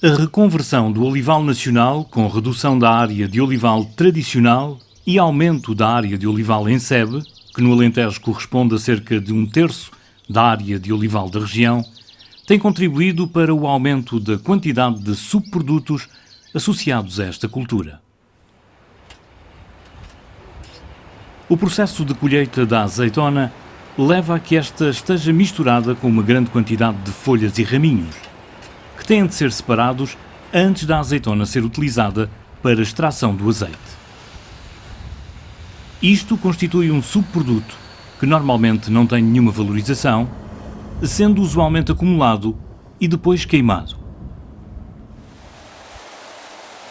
A reconversão do olival nacional, com redução da área de olival tradicional e aumento da área de olival em sebe, que no Alentejo corresponde a cerca de 1/3 da área de olival da região, tem contribuído para o aumento da quantidade de subprodutos associados a esta cultura. O processo de colheita da azeitona leva a que esta esteja misturada com uma grande quantidade de folhas e raminhos, que têm de ser separados antes da azeitona ser utilizada para a extração do azeite. Isto constitui um subproduto que normalmente não tem nenhuma valorização, sendo usualmente acumulado e depois queimado.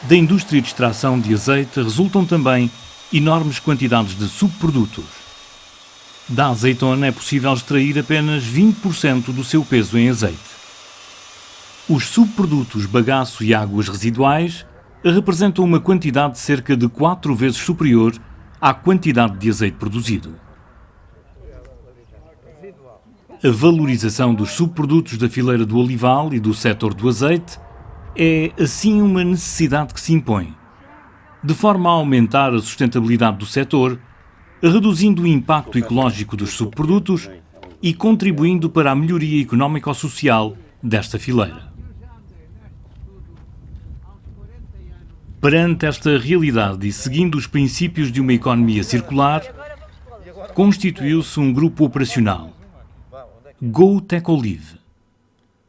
Da indústria de extração de azeite resultam também enormes quantidades de subprodutos. Da azeitona é possível extrair apenas 20% do seu peso em azeite. Os subprodutos bagaço e águas residuais representam uma quantidade cerca de 4 vezes superior à quantidade de azeite produzido. A valorização dos subprodutos da fileira do olival e do setor do azeite é, assim, uma necessidade que se impõe, de forma a aumentar a sustentabilidade do setor, reduzindo o impacto ecológico dos subprodutos e contribuindo para a melhoria económico-social desta fileira. Perante esta realidade e seguindo os princípios de uma economia circular, constituiu-se um grupo operacional, GoTecOlive,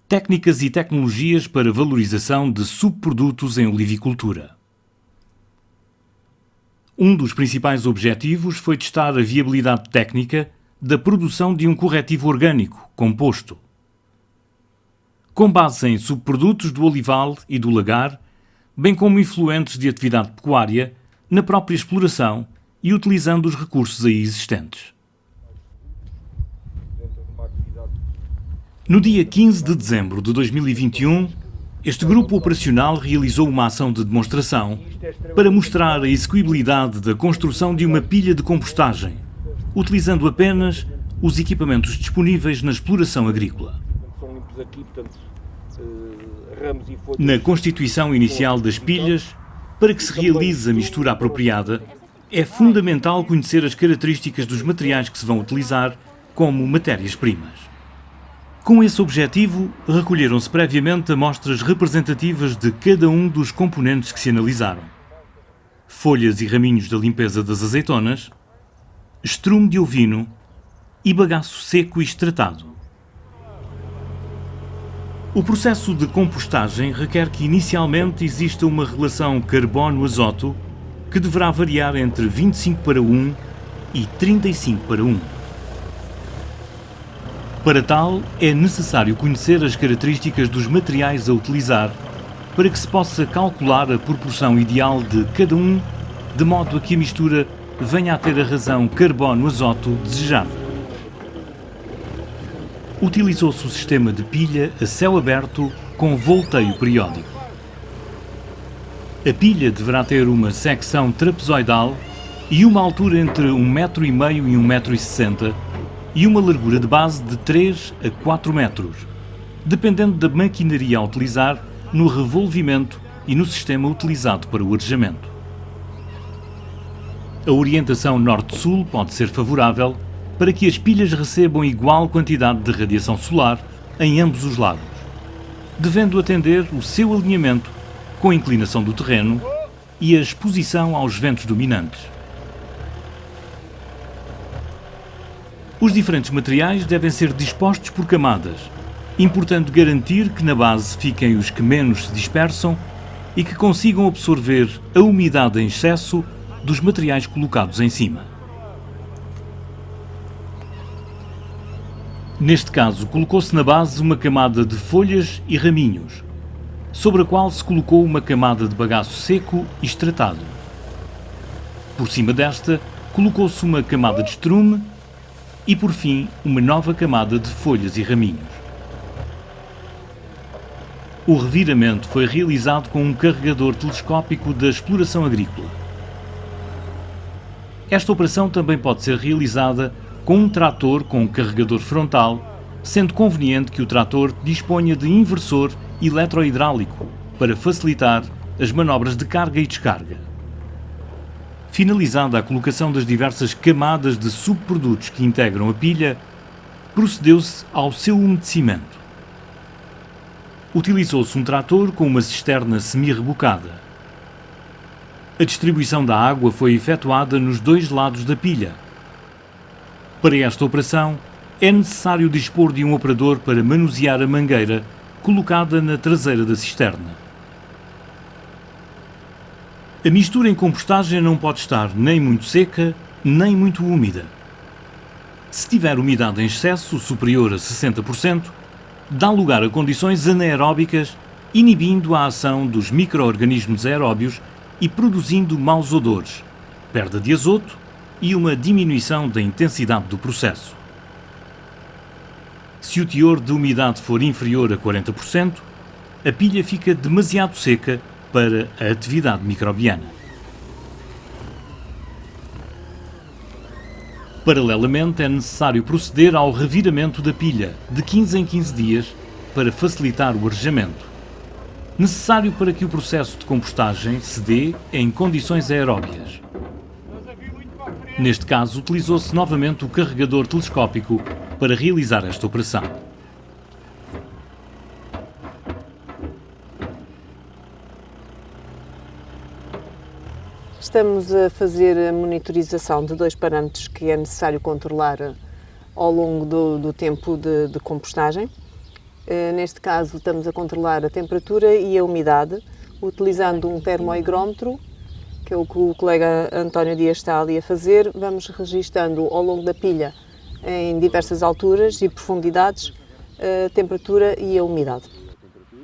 técnicas e tecnologias para valorização de subprodutos em olivicultura. Um dos principais objetivos foi testar a viabilidade técnica da produção de um corretivo orgânico, composto. Com base em subprodutos do olival e do lagar, bem como influentes de atividade pecuária, na própria exploração e utilizando os recursos aí existentes. No dia 15 de dezembro de 2021, este grupo operacional realizou uma ação de demonstração para mostrar a execuibilidade da construção de uma pilha de compostagem, utilizando apenas os equipamentos disponíveis na exploração agrícola. Na constituição inicial das pilhas, para que se realize a mistura apropriada, é fundamental conhecer as características dos materiais que se vão utilizar como matérias-primas. Com esse objetivo, recolheram-se previamente amostras representativas de cada um dos componentes que se analisaram: folhas e raminhos da limpeza das azeitonas, estrume de ovino e bagaço seco e extratado. O processo de compostagem requer que inicialmente exista uma relação carbono-azoto que deverá variar entre 25:1 e 35:1. Para tal, é necessário conhecer as características dos materiais a utilizar para que se possa calcular a proporção ideal de cada um, de modo a que a mistura venha a ter a razão carbono-azoto desejada. Utilizou-se o sistema de pilha a céu aberto com volteio periódico. A pilha deverá ter uma secção trapezoidal e uma altura entre 1,5 m e 1,60 m e uma largura de base de 3 a 4 metros, dependendo da maquinaria a utilizar no revolvimento e no sistema utilizado para o arejamento. A orientação norte-sul pode ser favorável para que as pilhas recebam igual quantidade de radiação solar em ambos os lados, devendo atender o seu alinhamento com a inclinação do terreno e a exposição aos ventos dominantes. Os diferentes materiais devem ser dispostos por camadas, importando garantir que na base fiquem os que menos se dispersam e que consigam absorver a umidade em excesso dos materiais colocados em cima. Neste caso, colocou-se na base uma camada de folhas e raminhos, sobre a qual se colocou uma camada de bagaço seco e extratado. Por cima desta, colocou-se uma camada de estrume e, por fim, uma nova camada de folhas e raminhos. O reviramento foi realizado com um carregador telescópico da exploração agrícola. Esta operação também pode ser realizada com um trator com um carregador frontal, sendo conveniente que o trator disponha de inversor eletrohidráulico para facilitar as manobras de carga e descarga. Finalizada a colocação das diversas camadas de subprodutos que integram a pilha, procedeu-se ao seu umedecimento. Utilizou-se um trator com uma cisterna semi-rebocada. A distribuição da água foi efetuada nos dois lados da pilha. Para esta operação, é necessário dispor de um operador para manusear a mangueira colocada na traseira da cisterna. A mistura em compostagem não pode estar nem muito seca, nem muito úmida. Se tiver umidade em excesso, superior a 60%, dá lugar a condições anaeróbicas, inibindo a ação dos micro-organismos aeróbios e produzindo maus odores, perda de azoto e uma diminuição da intensidade do processo. Se o teor de umidade for inferior a 40%, a pilha fica demasiado seca para a atividade microbiana. Paralelamente, é necessário proceder ao reviramento da pilha, de 15 em 15 dias, para facilitar o arejamento. Necessário para que o processo de compostagem se dê em condições aeróbias. Neste caso, utilizou-se novamente o carregador telescópico para realizar esta operação. Estamos a fazer a monitorização de dois parâmetros que é necessário controlar ao longo do tempo de compostagem. Neste caso, estamos a controlar a temperatura e a umidade, utilizando um termoigrómetro, que é o que o colega António Dias está ali a fazer. Vamos registando ao longo da pilha, em diversas alturas e profundidades, a temperatura e a umidade.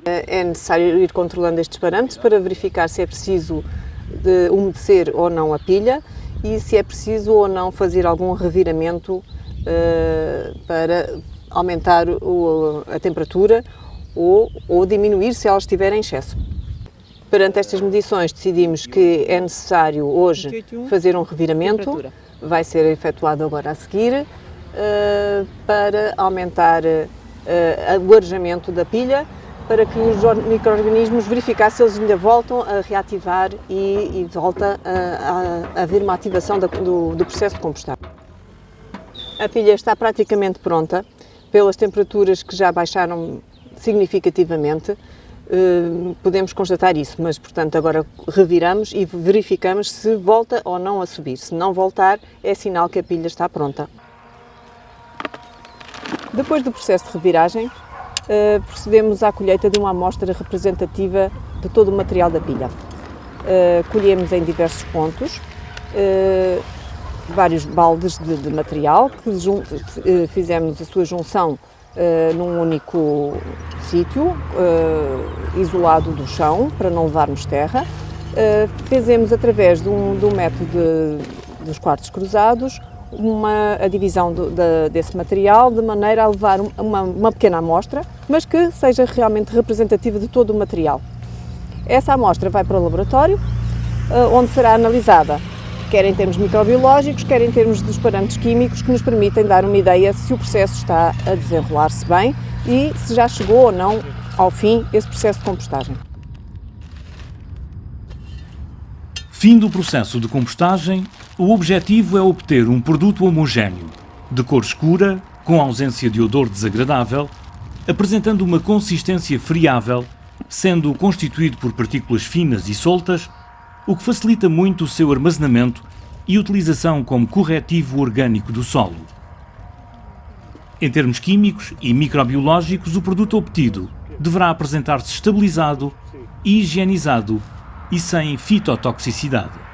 É necessário ir controlando estes parâmetros para verificar se é preciso de umedecer ou não a pilha e se é preciso ou não fazer algum reviramento para aumentar a temperatura ou diminuir se ela estiver em excesso. Perante estas medições decidimos que é necessário hoje fazer um reviramento, vai ser efetuado agora a seguir, para aumentar o arejamento da pilha, para que os micro-organismos verificassem se eles ainda voltam a reativar e volta a haver uma ativação do processo de compostagem. A pilha está praticamente pronta, pelas temperaturas que já baixaram significativamente, podemos constatar isso, mas portanto agora reviramos e verificamos se volta ou não a subir. Se não voltar, é sinal que a pilha está pronta. Depois do processo de reviragem, procedemos à colheita de uma amostra representativa de todo o material da pilha. Colhemos em diversos pontos vários baldes de material, que fizemos a sua junção num único sítio, isolado do chão, para não levarmos terra. Fizemos através de um método dos quartos cruzados, a divisão desse material, de maneira a levar uma pequena amostra, mas que seja realmente representativa de todo o material. Essa amostra vai para o laboratório, onde será analisada, quer em termos microbiológicos, quer em termos dos parâmetros químicos, que nos permitem dar uma ideia se o processo está a desenrolar-se bem e se já chegou ou não ao fim esse processo de compostagem. Fim do processo de compostagem, o objetivo é obter um produto homogéneo, de cor escura, com ausência de odor desagradável, apresentando uma consistência friável, sendo constituído por partículas finas e soltas, o que facilita muito o seu armazenamento e utilização como corretivo orgânico do solo. Em termos químicos e microbiológicos, o produto obtido deverá apresentar-se estabilizado, higienizado e sem fitotoxicidade.